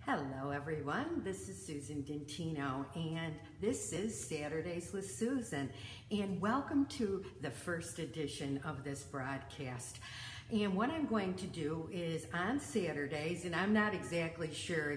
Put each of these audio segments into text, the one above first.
Hello everyone, this is SusanDintino and this is Saturdays with Susan, and welcome to the first edition of this broadcast. And what I'm going to do is on Saturdays, and I'm not exactly sure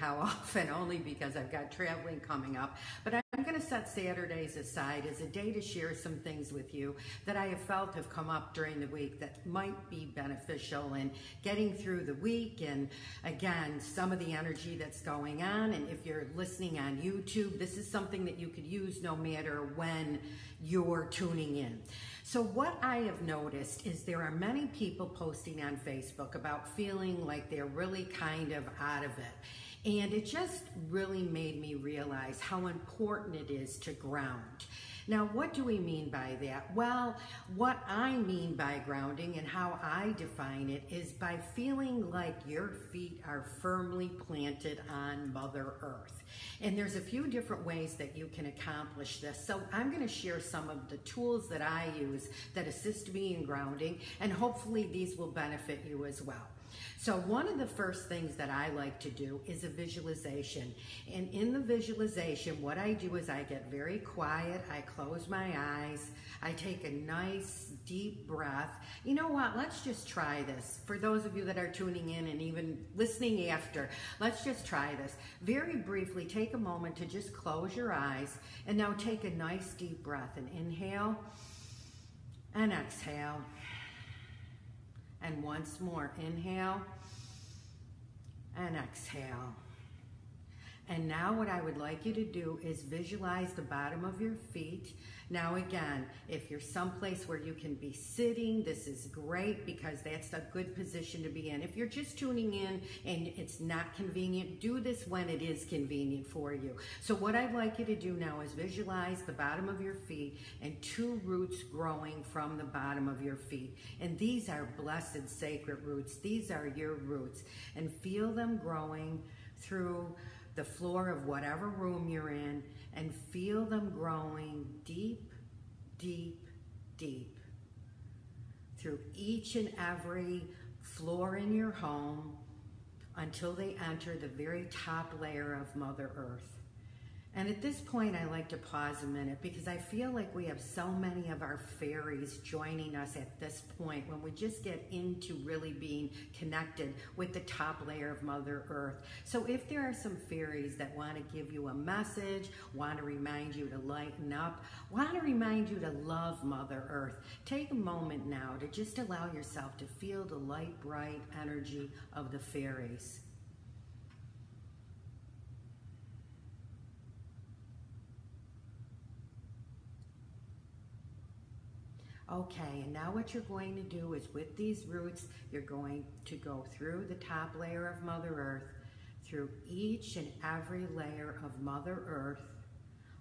how often, only because I've got traveling coming up, but I'm going to set Saturdays aside as a day to share some things with you that I have felt have come up during the week that might be beneficial in getting through the week, and again, some of the energy that's going on. And if you're listening on YouTube, this is something that you could use no matter when you're tuning in. So what I have noticed is there are many people posting on Facebook about feeling like they're really kind of out of it. And it just really made me realize how important it is to ground. Now, what do we mean by that? Well, what I mean by grounding and how I define it is by feeling like your feet are firmly planted on Mother Earth. And there's a few different ways that you can accomplish this. So I'm going to share some of the tools that I use that assist me in grounding, and hopefully these will benefit you as well. So one of the first things that I like to do is a visualization. And in the visualization, what I do is I get very quiet, I close my eyes, I take a nice deep breath. You know what, let's just try this. For those of you that are tuning in and even listening after, let's just try this. Very briefly, take a moment to just close your eyes, and now take a nice deep breath and inhale and exhale. And once more, inhale and exhale. And now what I would like you to do is visualize the bottom of your feet. Now again, if you're someplace where you can be sitting, this is great because that's a good position to be in. If you're just tuning in and it's not convenient, do this when it is convenient for you. So what I'd like you to do now is visualize the bottom of your feet and two roots growing from the bottom of your feet. And these are blessed sacred roots. These are your roots. And feel them growing through the floor of whatever room you're in, and feel them growing deep, deep, deep through each and every floor in your home until they enter the very top layer of Mother Earth. And at this point, I like to pause a minute because I feel like we have so many of our fairies joining us at this point when we just get into really being connected with the top layer of Mother Earth. So if there are some fairies that want to give you a message, want to remind you to lighten up, want to remind you to love Mother Earth, take a moment now to just allow yourself to feel the light, bright energy of the fairies. Okay, and now what you're going to do is with these roots, you're going to go through the top layer of Mother Earth, through each and every layer of Mother Earth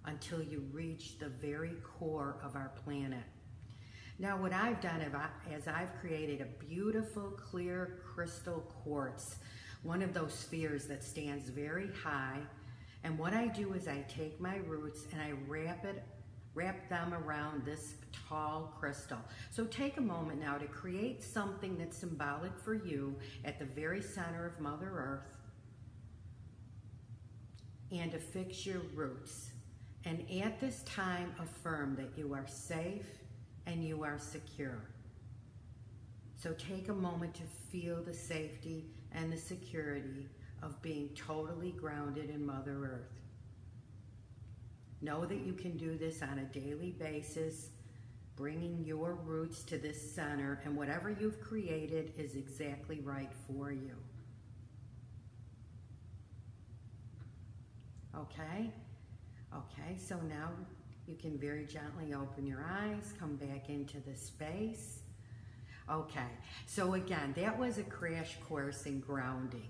until you reach the very core of our planet. Now what I've done is I've created a beautiful clear crystal quartz, one of those spheres that stands very high. And what I do is I take my roots and I wrap them around this tall crystal. So take a moment now to create something that's symbolic for you at the very center of Mother Earth, and to fix your roots. And at this time, affirm that you are safe and you are secure. So take a moment to feel the safety and the security of being totally grounded in Mother Earth. Know that you can do this on a daily basis, bringing your roots to this center, and whatever you've created is exactly right for you. Okay? Okay, so now you can very gently open your eyes, come back into the space. Okay, so again, that was a crash course in grounding.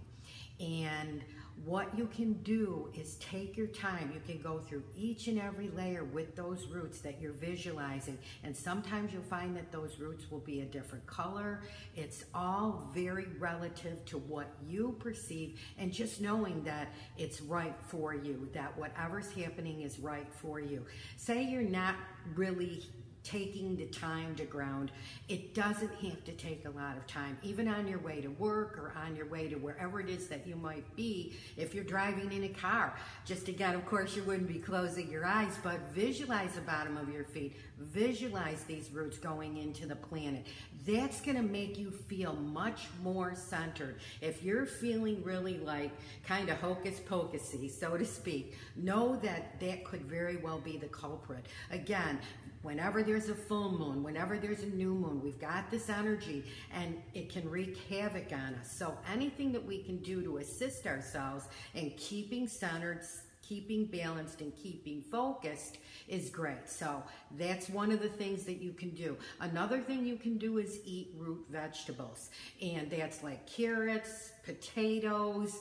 And what you can do is take your time. You can go through each and every layer with those roots that you're visualizing. And sometimes you'll find that those roots will be a different color. It's all very relative to what you perceive, and just knowing that it's right for you, that whatever's happening is right for you. Say you're not really taking the time to ground. It doesn't have to take a lot of time, even on your way to work or on your way to wherever it is that you might be. If you're driving in a car, just again, of course, you wouldn't be closing your eyes, but visualize the bottom of your feet. Visualize these roots going into the planet. That's going to make you feel much more centered. If you're feeling really like kind of hocus pocusy, so to speak, know that that could very well be the culprit. Again, whenever there's a full moon, whenever there's a new moon, we've got this energy and it can wreak havoc on us. So anything that we can do to assist ourselves in keeping centered, keeping balanced, and keeping focused is great. So that's one of the things that you can do. Another thing you can do is eat root vegetables. And that's like carrots, potatoes,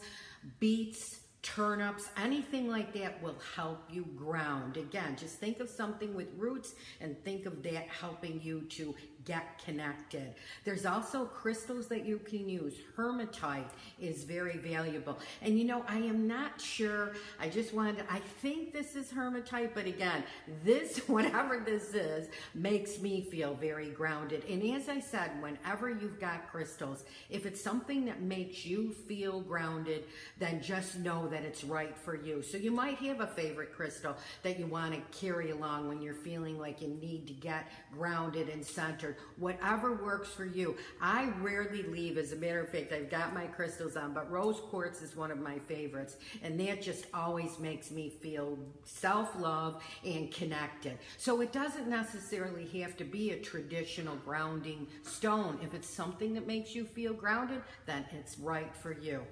beets, turnips, anything like that will help you ground. Again, just think of something with roots and think of that helping you to get connected. There's also crystals that you can use. Hematite is very valuable. And you know, I am not sure, I think this is hematite, but again, this, whatever this is, makes me feel very grounded. And as I said, whenever you've got crystals, if it's something that makes you feel grounded, then just know that it's right for you. So you might have a favorite crystal that you want to carry along when you're feeling like you need to get grounded and centered. Whatever works for you. I rarely leave, as a matter of fact, I've got my crystals on, but rose quartz is one of my favorites, and that just always makes me feel self-love and connected. So it doesn't necessarily have to be a traditional grounding stone. If it's something that makes you feel grounded, then it's right for you.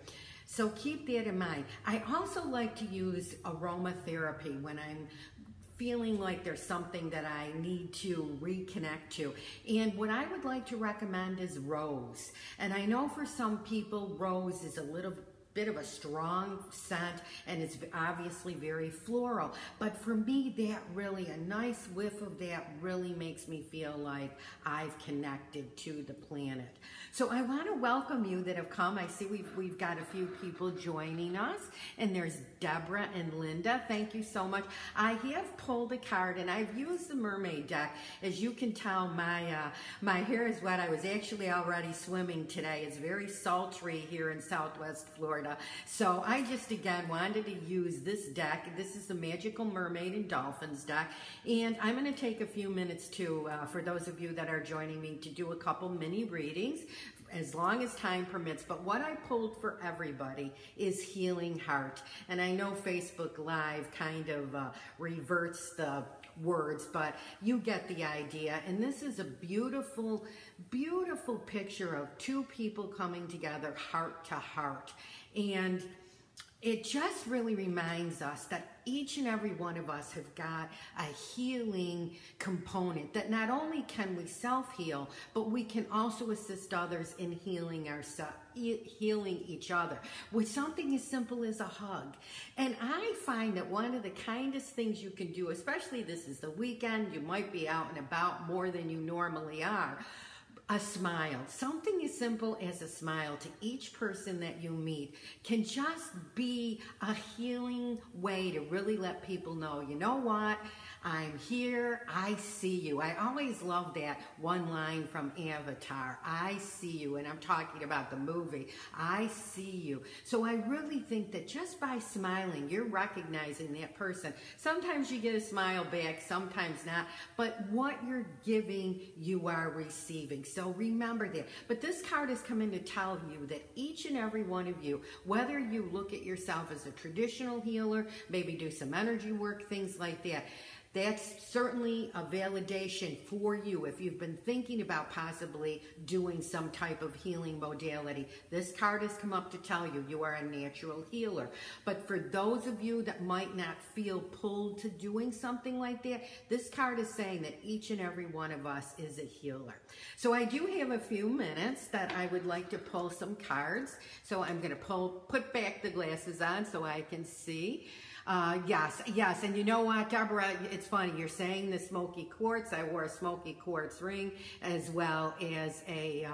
So keep that in mind. I also like to use aromatherapy when I'm feeling like there's something that I need to reconnect to. And what I would like to recommend is rose. And I know for some people, rose is a little bit of a strong scent and it's obviously very floral. But for me, that really, a nice whiff of that really makes me feel like I've connected to the planet. So I want to welcome you that have come. I see we've got a few people joining us, and there's Deborah and Linda. Thank you so much. I have pulled a card and I've used the mermaid deck. As you can tell, my hair is wet. I was actually already swimming today. It's very sultry here in Southwest Florida. So I just again wanted to use this deck. This is the Magical Mermaid and Dolphins deck. And I'm going to take a few minutes to, for those of you that are joining me, to do a couple mini readings as long as time permits. But what I pulled for everybody is Healing Heart. And I know Facebook Live kind of reverts the words, but you get the idea. And this is a beautiful, beautiful picture of two people coming together heart to heart. And it just really reminds us that each and every one of us have got a healing component, that not only can we self-heal, but we can also assist others in healing ourselves, healing each other with something as simple as a hug. And I find that one of the kindest things you can do, especially this is the weekend, you might be out and about more than you normally are, a smile. Something as simple as a smile to each person that you meet can just be a healing way to really let people know, you know what? I'm here, I see you. I always love that one line from Avatar, I see you, and I'm talking about the movie, I see you. So I really think that just by smiling, you're recognizing that person. Sometimes you get a smile back, sometimes not, but what you're giving, you are receiving. So remember that. But this card is coming to tell you that each and every one of you, whether you look at yourself as a traditional healer, maybe do some energy work, things like that, that's certainly a validation for you if you've been thinking about possibly doing some type of healing modality. This card has come up to tell you you are a natural healer. But for those of you that might not feel pulled to doing something like that, this card is saying that each and every one of us is a healer. So I do have a few minutes that I would like to pull some cards. So I'm going to put back the glasses on so I can see. Yes, and you know what, Deborah, it's funny, you're saying the smoky quartz. I wore a smoky quartz ring as well as a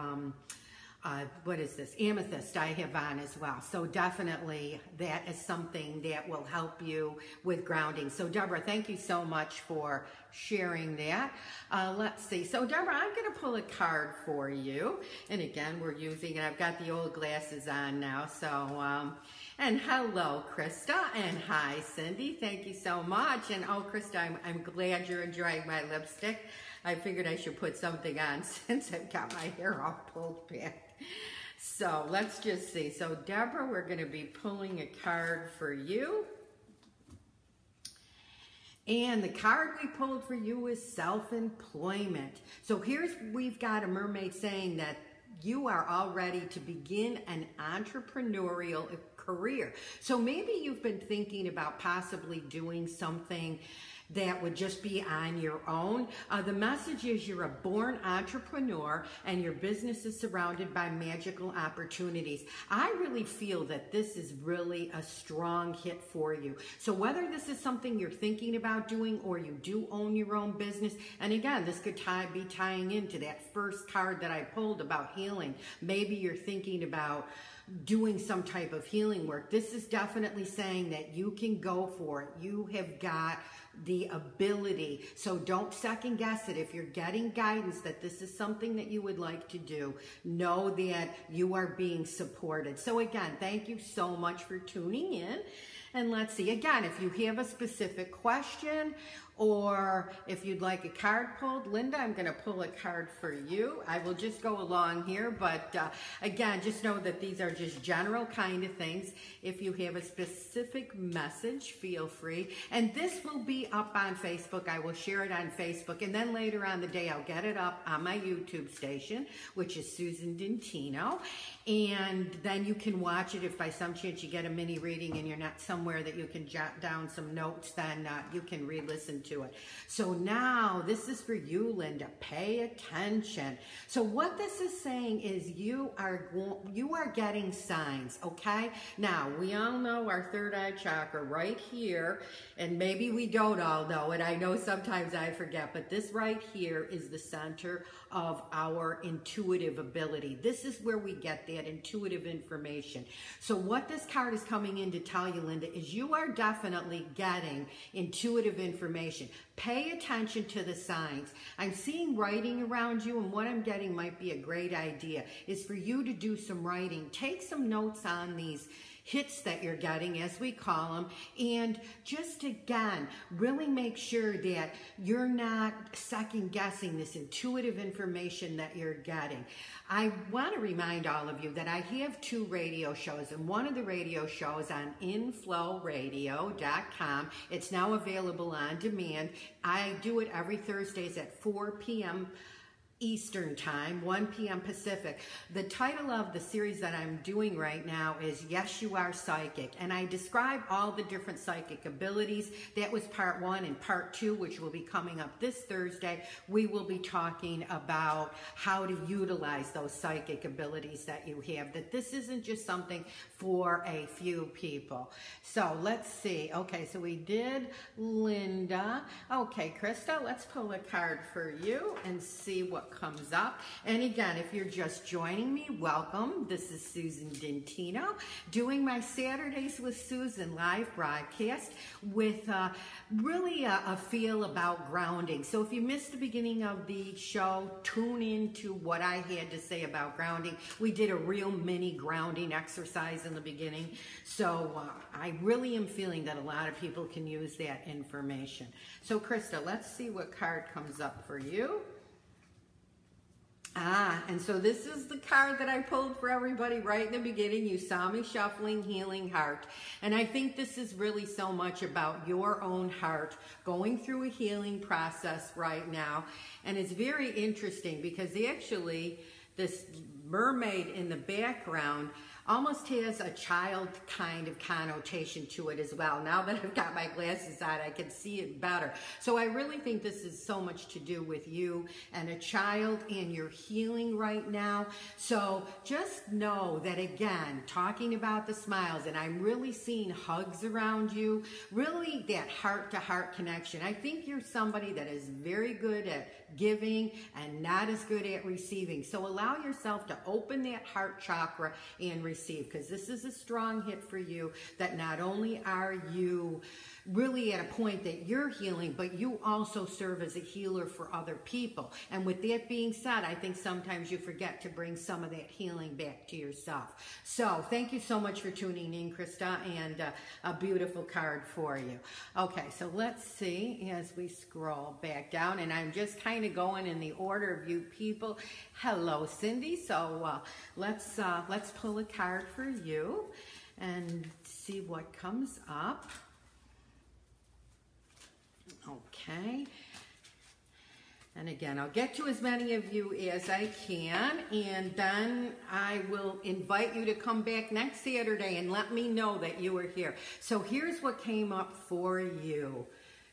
what is this? Amethyst I have on as well. So definitely that is something that will help you with grounding. So Deborah, thank you so much for sharing that. Let's see. So Deborah, I'm going to pull a card for you. And again, we're using, and I've got the old glasses on now. So, and hello, Krista, and hi, Cindy. Thank you so much. And oh, Krista, I'm glad you're enjoying my lipstick. I figured I should put something on since I've got my hair all pulled back. So let's just see. So Deborah, we're going to be pulling a card for you. And the card we pulled for you is self-employment. So we've got a mermaid saying that you are all ready to begin an entrepreneurial career. So maybe you've been thinking about possibly doing something that would just be on your own. The message is you're a born entrepreneur and your business is surrounded by magical opportunities. I really feel that this is really a strong hit for you. So whether this is something you're thinking about doing or you do own your own business, and again, this could be tying into that first card that I pulled about healing. Maybe you're thinking about doing some type of healing work. This is definitely saying that you can go for it. You have got the ability. So don't second guess it. If you're getting guidance that this is something that you would like to do, know that you are being supported. So again, thank you so much for tuning in. And let's see, again, if you have a specific question or if you'd like a card pulled, Linda, I'm going to pull a card for you. I will just go along here, but again, just know that these are just general kind of things. If you have a specific message, feel free. And this will be up on Facebook. I will share it on Facebook, and then later on the day, I'll get it up on my YouTube station, which is SusanDintino. And then you can watch it if by some chance you get a mini reading and you're not somewhere that you can jot down some notes, then you can re-listen to it. So now this is for you, Linda. Pay attention. So what this is saying is you are getting signs, okay? Now, we all know our third eye chakra right here, and maybe we don't all know it. I know sometimes I forget, but this right here is the center of our intuitive ability. This is where we get that intuitive information. So what this card is coming in to tell you, Linda, is you are definitely getting intuitive information. Pay attention to the signs. I'm seeing writing around you, and what I'm getting might be a great idea is for you to do some writing. Take some notes on these hits that you're getting, as we call them, and just again, really make sure that you're not second guessing this intuitive information that you're getting. I want to remind all of you that I have 2 radio shows, and one of the radio shows on inflowradio.com. It's now available on demand. I do it every Thursdays at 4 p.m. Eastern Time, 1 p.m. Pacific. The title of the series that I'm doing right now is Yes, You Are Psychic, and I describe all the different psychic abilities. That was part 1, and part 2, which will be coming up this Thursday, we will be talking about how to utilize those psychic abilities that you have, that this isn't just something for a few people. So let's see. Okay, so we did Linda. Okay, Krista, let's pull a card for you and see what comes up. And again, if you're just joining me, welcome. This is SusanDintino doing my Saturdays with Susan live broadcast with really a feel about grounding. So if you missed the beginning of the show, tune in to what I had to say about grounding. We did a real mini grounding exercise in the beginning. So I really am feeling that a lot of people can use that information. So Krista, let's see what card comes up for you. And so this is the card that I pulled for everybody right in the beginning. You saw me shuffling Healing Heart. And I think this is really so much about your own heart going through a healing process right now. And it's very interesting because actually this mermaid in the background, almost has a child kind of connotation to it as well. Now that I've got my glasses on, I can see it better. So I really think this is so much to do with you and a child and your healing right now. So just know that, again, talking about the smiles, and I'm really seeing hugs around you, really that heart-to-heart connection. I think you're somebody that is very good at giving and not as good at receiving. So allow yourself to open that heart chakra and receive, because this is a strong hit for you, that not only are you really at a point that you're healing, but you also serve as a healer for other people. And with that being said, I think sometimes you forget to bring some of that healing back to yourself. So thank you so much for tuning in, Krista, and a beautiful card for you. Okay, so let's see as we scroll back down, and I'm just kind of going in the order of you people. Hello, Cindy. So let's pull a card for you and see what comes up. Okay, and again, I'll get to as many of you as I can, and then I will invite you to come back next Saturday and let me know that you were here. So here's what came up for you,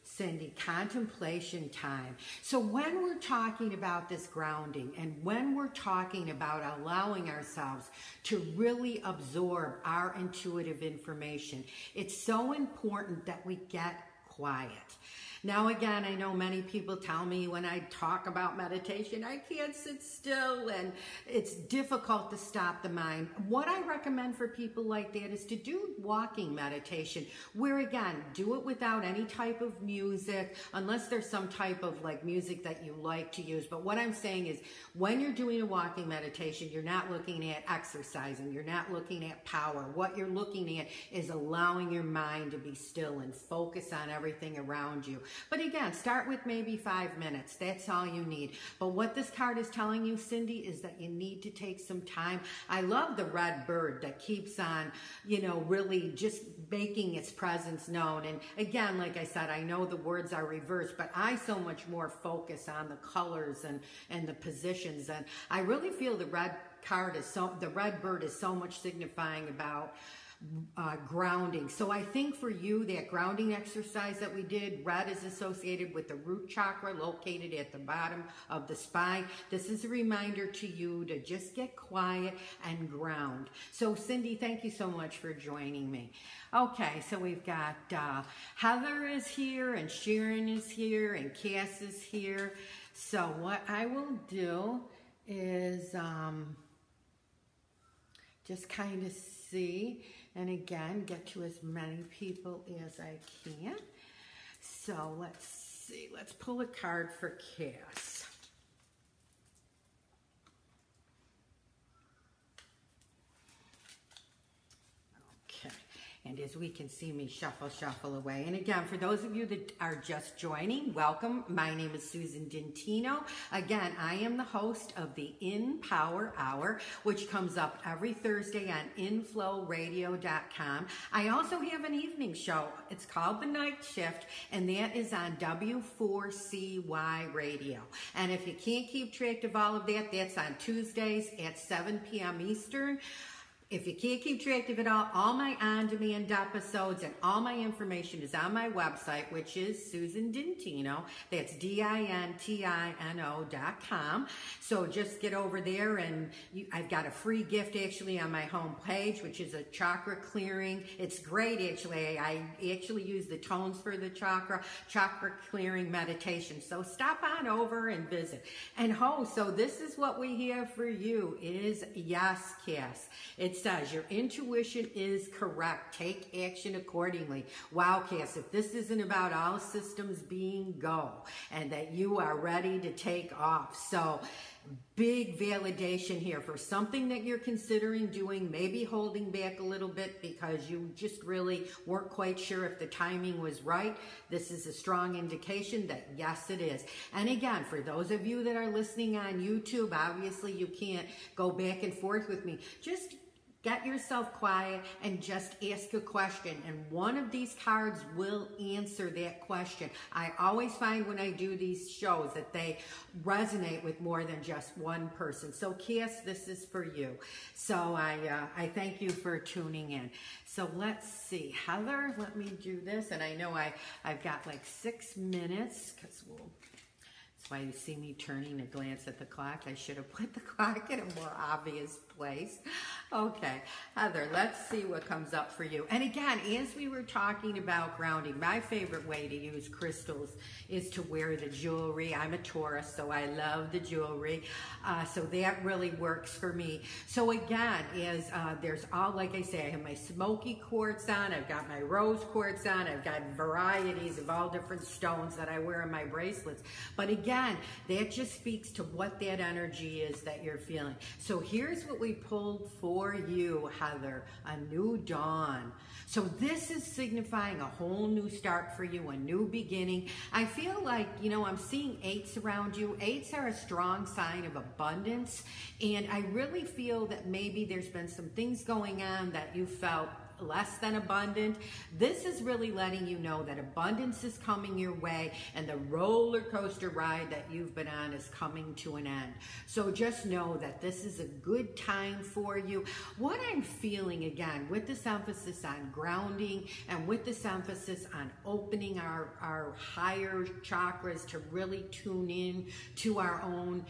Cindy: contemplation time. So when we're talking about this grounding, and when we're talking about allowing ourselves to really absorb our intuitive information, it's so important that we get quiet. Now, again, I know many people tell me when I talk about meditation, I can't sit still and it's difficult to stop the mind. What I recommend for people like that is to do walking meditation, where, again, do it without any type of music, unless there's some type of like music that you like to use. But what I'm saying is, when you're doing a walking meditation, you're not looking at exercising, you're not looking at power. What you're looking at is allowing your mind to be still and focus on everything around you. But again, start with maybe 5 minutes. That's all you need. But what this card is telling you, Cindy, is that you need to take some time. I love the red bird that keeps on, you know, really just making its presence known. And again, like I said, I know the words are reversed, but I so much more focus on the colors and the positions. And I really feel the red bird is so much signifying about grounding. So I think for you, that grounding exercise that we did, red is associated with the root chakra located at the bottom of the spine. This is a reminder to you to just get quiet and ground. So Cindy, thank you so much for joining me. Okay, so we've got Heather is here, and Sharon is here, and Cass is here. So what I will do is just kind of see, and again, get to as many people as I can. So let's see, let's pull a card for Cass. And as we can see me shuffle away. And again, for those of you that are just joining, welcome. My name is SusanDintino. Again, I am the host of the In Power Hour, which comes up every Thursday on inflowradio.com. I also have an evening show. It's called The Night Shift, and that is on W4CY Radio. And if you can't keep track of all of that, that's on Tuesdays at 7 p.m. Eastern. If you can't keep track of it all my on-demand episodes and all my information is on my website, which is SusanDintino. That's DINTINO.com. So just get over there, and I've got a free gift actually on my home page, which is a chakra clearing. It's great, actually. I actually use the tones for the chakra clearing meditation. So stop on over and visit. And so this is what we have for you is yes, Cass. It says your intuition is correct. Take action accordingly. Wow, Cass, if this isn't about all systems being go and that you are ready to take off. So big validation here for something that you're considering doing, maybe holding back a little bit because you just really weren't quite sure if the timing was right. This is a strong indication that yes, it is. And again, for those of you that are listening on YouTube, obviously you can't go back and forth with me. Just get yourself quiet and just ask a question, and one of these cards will answer that question. I always find when I do these shows that they resonate with more than just one person. So Cass, this is for you. So I thank you for tuning in. So let's see, Heather, let me do this. And I know I've got like 6 minutes, because that's why you see me turning to glance at the clock. I should have put the clock in a more obvious place. Okay, Heather, let's see what comes up for you. And again, as we were talking about grounding, my favorite way to use crystals is to wear the jewelry. I'm a Taurus, so I love the jewelry. So that really works for me. So again, there's all, like I say, I have my smoky quartz on, I've got my rose quartz on, I've got varieties of all different stones that I wear in my bracelets. But again, that just speaks to what that energy is that you're feeling. So here's what we pulled for you, Heather, a new dawn. So this is signifying a whole new start for you, a new beginning. I feel like, you know, I'm seeing 8s around you. 8s are a strong sign of abundance. And I really feel that maybe there's been some things going on that you felt less than abundant. This is really letting you know that abundance is coming your way, and the roller coaster ride that you've been on is coming to an end. So just know that this is a good time for you. What I'm feeling, again, with this emphasis on grounding and with this emphasis on opening our higher chakras to really tune in to our own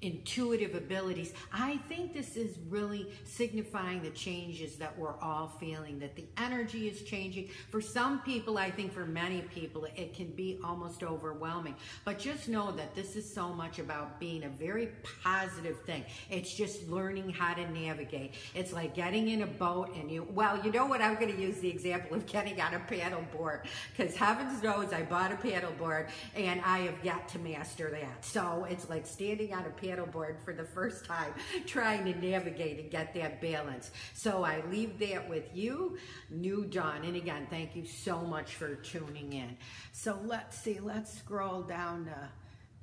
intuitive abilities, I think this is really signifying the changes that we're all feeling, that the energy is changing. For some people, I think for many people, it can be almost overwhelming. But just know that this is so much about being a very positive thing. It's just learning how to navigate. It's like getting in a boat and you know what, I'm going to use the example of getting on a paddle board, because heavens knows I bought a paddle board and I have yet to master that. So it's like standing on a paddle board for the first time, trying to navigate and get that balance. So I leave that with you, new dawn. And again, thank you so much for tuning in. So let's see, let's scroll down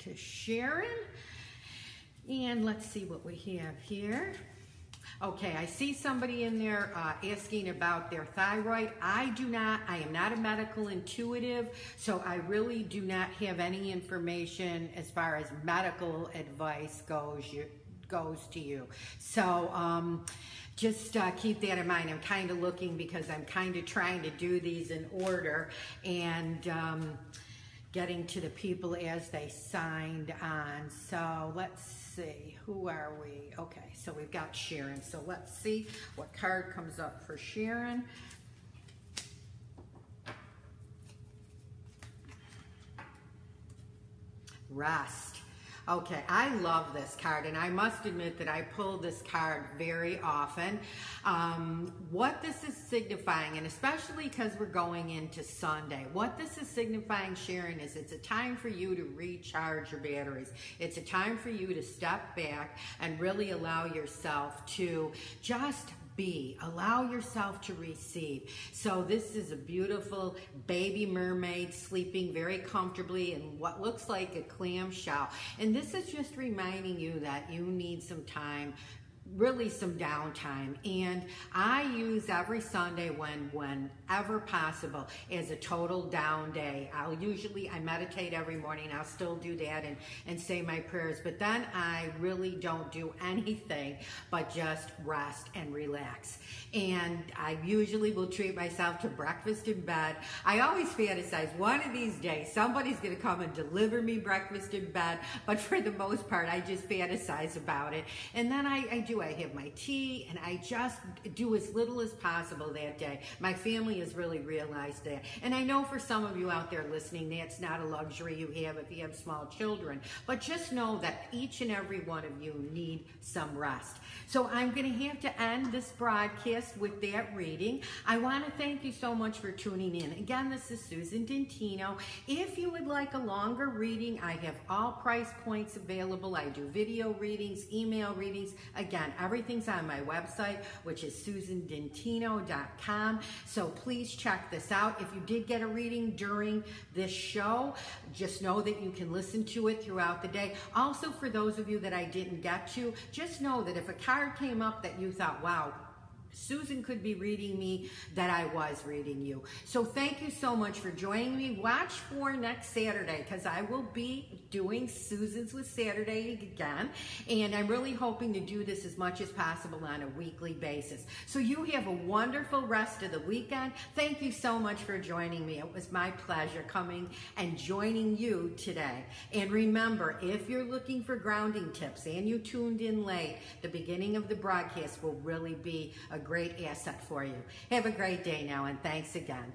to Sharon, and let's see what we have here. Okay, I see somebody in there asking about their thyroid. I am not a medical intuitive, so I really do not have any information as far as medical advice goes to you. So just keep that in mind. I'm kind of looking, because I'm kind of trying to do these in order, and getting to the people as they signed on. So let's see, who are we? Okay, so we've got Sharon. So let's see what card comes up for Sharon. Rest. Okay, I love this card, and I must admit that I pull this card very often. What this is signifying, and especially because we're going into Sunday, what this is signifying, Sharon, is it's a time for you to recharge your batteries. It's a time for you to step back and really allow yourself to just allow yourself to receive. So this is a beautiful baby mermaid sleeping very comfortably in what looks like a clamshell. And this is just reminding you that you need some time, really some downtime. And I use every Sunday whenever possible as a total down day. I meditate every morning. I'll still do that and say my prayers, but then I really don't do anything but just rest and relax. And I usually will treat myself to breakfast in bed. I always fantasize one of these days somebody's going to come and deliver me breakfast in bed, but for the most part I just fantasize about it. And then I have my tea, and I just do as little as possible that day. My family has really realized that. And I know for some of you out there listening, that's not a luxury you have if you have small children. But just know that each and every one of you need some rest. So I'm going to have to end this broadcast with that reading. I want to thank you so much for tuning in. Again, this is SusanDintino. If you would like a longer reading, I have all price points available. I do video readings, email readings. Again, everything's on my website, which is SusanDintino.com. So please check this out. If you did get a reading during this show, just know that you can listen to it throughout the day. Also, for those of you that I didn't get to, just know that if a card came up that you thought, wow, Susan could be reading me that I was reading you. So thank you so much for joining me. Watch for next Saturday because I will be doing Susan's with Saturday again. And I'm really hoping to do this as much as possible on a weekly basis. So you have a wonderful rest of the weekend. Thank you so much for joining me. It was my pleasure coming and joining you today. And remember, if you're looking for grounding tips and you tuned in late, the beginning of the broadcast will really be a great asset for you. Have a great day now, and thanks again.